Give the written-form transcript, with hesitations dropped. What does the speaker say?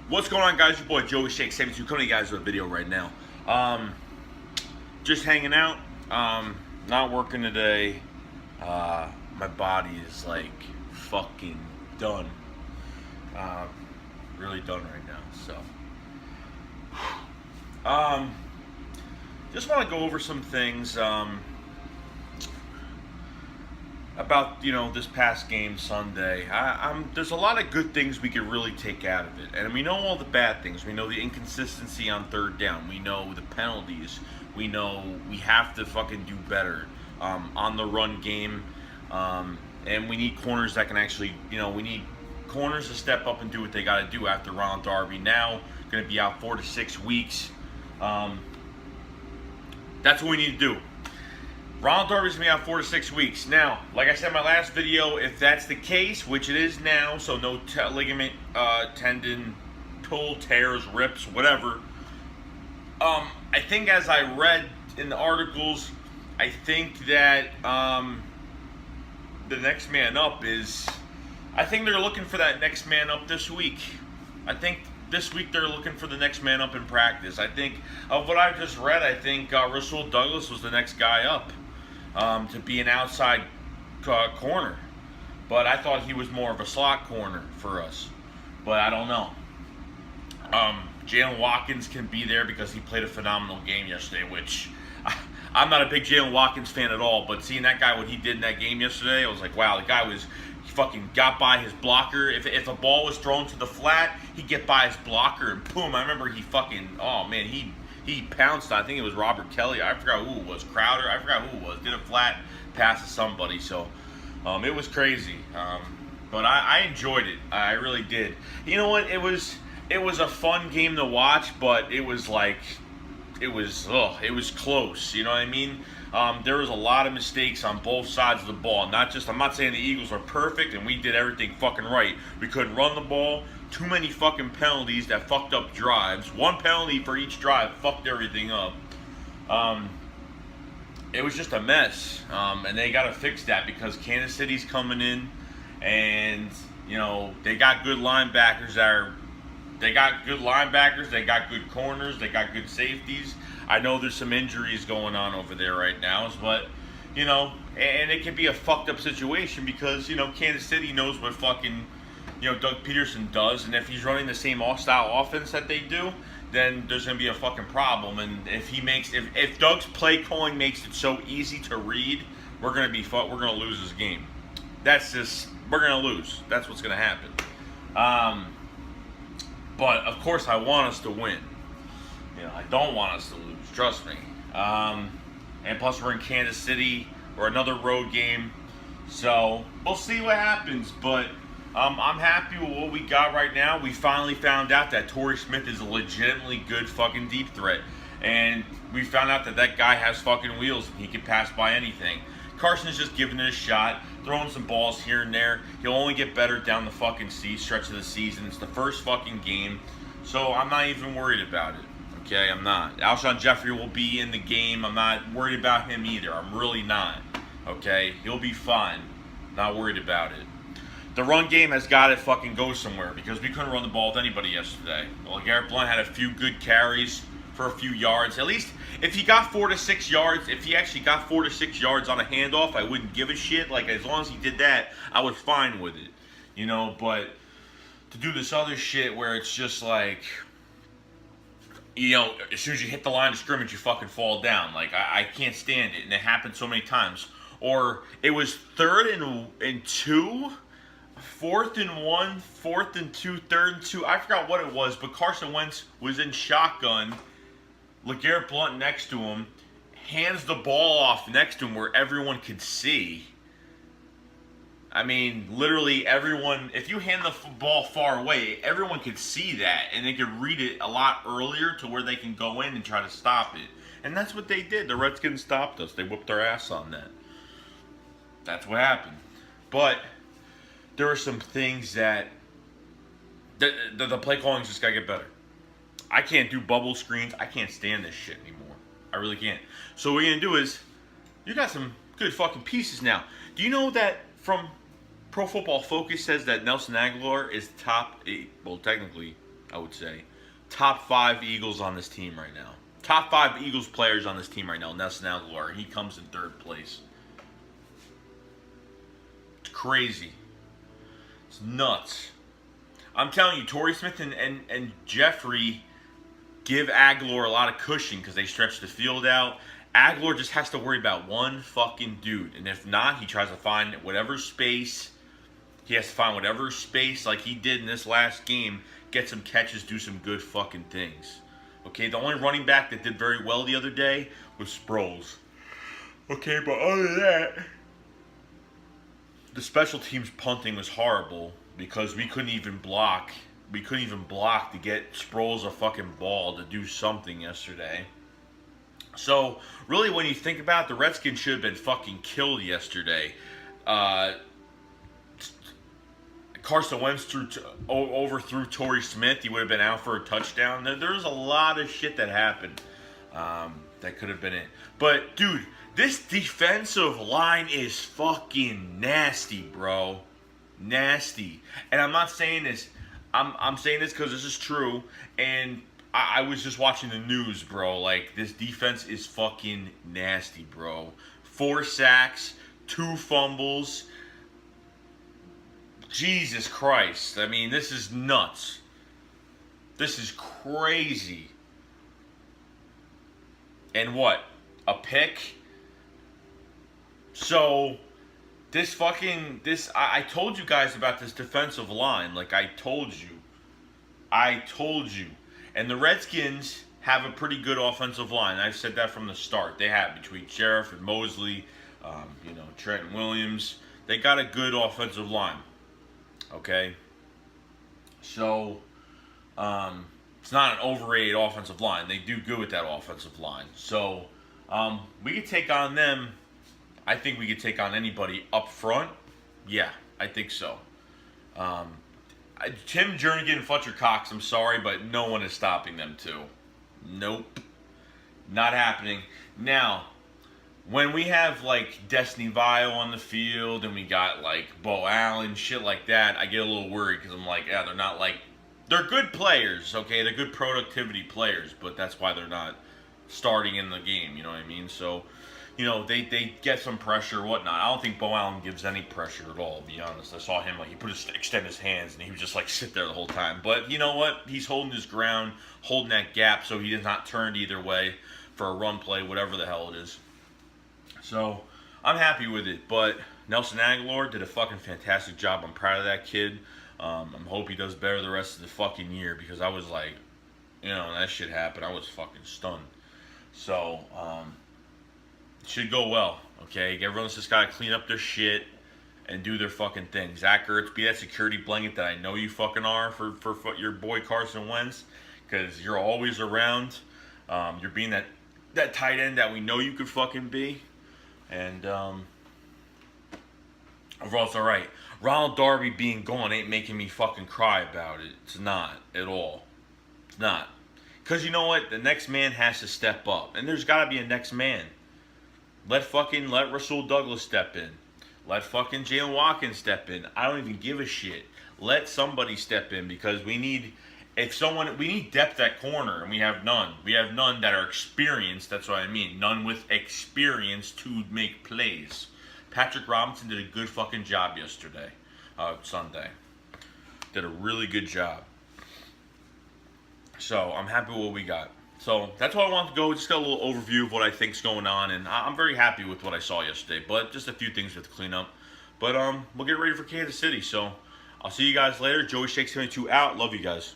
What's going on, guys? Your boy Joey Shake 72 coming to you guys with a video right now. Just hanging out. Not working today. My body is like fucking done. Really done right now. So, just want to go over some things. About this past game Sunday. There's a lot of good things we could really take out of it, and we know all the bad things. We know the inconsistency on third down. We know the penalties. We know we have to fucking do better on the run game, and we need corners that can actually, we need corners to step up and do what they got to do after Ronald Darby now going to be out 4 to 6 weeks. That's what we need to do. Ronald Darby's going to be out 4 to 6 weeks. Now, like I said in my last video, if that's the case, which it is now, so no ligament, tendon, pull, tears, rips, whatever. I think as I read in the articles, I think that the next man up is, I think they're looking for that next man up this week. I think this week they're looking for the next man up in practice. I think, of what I just read, I think Rasul Douglas was the next guy up. To be an outside corner. But I thought he was more of a slot corner for us. But I don't know. Jalen Watkins can be there because he played a phenomenal game yesterday, which I'm not a big Jalen Watkins fan at all, but seeing that guy, what he did in that game yesterday, I was like, wow, the guy he fucking got by his blocker. If a ball was thrown to the flat, he'd get by his blocker and boom. I remember he pounced. I think it was Robert Kelly. I forgot who it was. Crowder. I forgot who it was. Did a flat pass to somebody. So it was crazy. But I enjoyed it. I really did. You know what? It was a fun game to watch, but it was close. You know what I mean? There was a lot of mistakes on both sides of the ball. I'm not saying the Eagles are perfect and we did everything fucking right. We couldn't run the ball. Too many fucking penalties that fucked up drives. One penalty for each drive fucked everything up. It was just a mess. And they got to fix that because Kansas City's coming in and, they got good linebackers they got good corners, they got good safeties. I know there's some injuries going on over there right now, but, and it can be a fucked up situation because, Kansas City knows what fucking, Doug Peterson does, and if he's running the same style offense that they do, then there's going to be a fucking problem. And if Doug's play calling makes it so easy to read, we're going to lose this game. We're going to lose. That's what's going to happen. But of course I want us to win. I don't want us to lose. Trust me. And plus we're in Kansas City or another road game, so we'll see what happens. But I'm happy with what we got right now. We finally found out that Torrey Smith is a legitimately good fucking deep threat. And we found out that guy has fucking wheels and he can pass by anything. Carson's just giving it a shot, throwing some balls here and there. He'll only get better down the fucking stretch of the season. It's the first fucking game. So I'm not even worried about it. Okay, I'm not. Alshon Jeffrey will be in the game. I'm not worried about him either. I'm really not. Okay, he'll be fine. Not worried about it. The run game has got to fucking go somewhere because we couldn't run the ball with anybody yesterday. Well, Garrett Blount had a few good carries for a few yards. At least if he got 4 to 6 yards, if he actually got 4 to 6 yards on a handoff, I wouldn't give a shit. Like, as long as he did that, I was fine with it. But to do this other shit where it's just like, as soon as you hit the line of scrimmage, you fucking fall down. Like, I can't stand it. And it happened so many times. Or it was 3rd and 2, 4th and 1, 4th and 2, 3rd and 2. I forgot what it was, but Carson Wentz was in shotgun. LeGarrette Blount next to him, hands the ball off next to him where everyone could see. I mean, literally everyone, if you hand the ball far away, everyone could see that, and they could read it a lot earlier to where they can go in and try to stop it. And that's what they did. The Redskins stopped us. They whooped our ass on that. That's what happened. But there are some things that the play calling just got to get better. I can't do bubble screens. I can't stand this shit anymore. I really can't. So what you're going to do is, you got some good fucking pieces now. Do you know that from Pro Football Focus says that Nelson Aguilar is top 8, well, technically I would say. Top 5 Eagles on this team right now. Top 5 Eagles players on this team right now. Nelson Aguilar. He comes in 3rd place. It's crazy. It's nuts. I'm telling you, Torrey Smith and Jeffrey give Aguilar a lot of cushion because they stretch the field out. Aguilar just has to worry about one fucking dude. And if not, he tries to find whatever space. He has to find whatever space like he did in this last game. Get some catches, do some good fucking things. Okay, the only running back that did very well the other day was Sproles. Okay, but other than that, the special teams punting was horrible because we couldn't even block. We couldn't even block to get Sproles a fucking ball to do something yesterday. So, really, when you think about it, the Redskins should have been fucking killed yesterday. Carson Wentz overthrew Torrey Smith. He would have been out for a touchdown. There's a lot of shit that happened that could have been it. But, dude, this defensive line is fucking nasty, bro. Nasty. And I'm not saying this. I'm saying this because this is true. And I was just watching the news, bro. Like, this defense is fucking nasty, bro. 4 sacks, 2 fumbles. Jesus Christ. I mean, this is nuts. This is crazy. And what? A pick? So, I told you guys about this defensive line. Like, I told you. And the Redskins have a pretty good offensive line. I've said that from the start. They have, between Sheriff and Mosley, Trent Williams. They got a good offensive line. Okay? So, it's not an overrated offensive line. They do good with that offensive line. So, we could take on them. I think we could take on anybody up front. Yeah, I think so. Tim Jernigan and Fletcher Cox, I'm sorry, but no one is stopping them too. Nope. Not happening. Now, when we have like Destiny Vile on the field and we got like Bo Allen, shit like that, I get a little worried because I'm like, yeah, they're not like, they're good players, okay? They're good productivity players, but that's why they're not starting in the game, you know what I mean? So, they get some pressure or whatnot. I don't think Bo Allen gives any pressure at all, to be honest. I saw him, like, he extend his hands, and he would just, like, sit there the whole time. But you know what? He's holding his ground, holding that gap, so he is not turned either way for a run play, whatever the hell it is. So, I'm happy with it. But Nelson Aguilar did a fucking fantastic job. I'm proud of that kid. I hope he does better the rest of the fucking year, because I was like, when that shit happened, I was fucking stunned. So, should go well, okay? Everyone's just got to clean up their shit and do their fucking thing. Zach Ertz, be that security blanket that I know you fucking are for your boy Carson Wentz, because you're always around. You're being that tight end that we know you could fucking be. And overall, it's all right. Ronald Darby being gone ain't making me fucking cry about it. It's not at all. It's not. Because you know what? The next man has to step up. And there's got to be a next man. Let Rasul Douglas step in. Let fucking Jalen Watkins step in. I don't even give a shit. Let somebody step in, because we need depth at corner, and we have none. We have none that are experienced. That's what I mean. None with experience to make plays. Patrick Robinson did a good fucking job yesterday, Sunday. Did a really good job. So I'm happy with what we got. So that's what I wanted to go. Just got a little overview of what I think's going on, and I'm very happy with what I saw yesterday. But just a few things we have to clean up. But we'll get ready for Kansas City. So I'll see you guys later. Joey Shakes 72 out. Love you guys.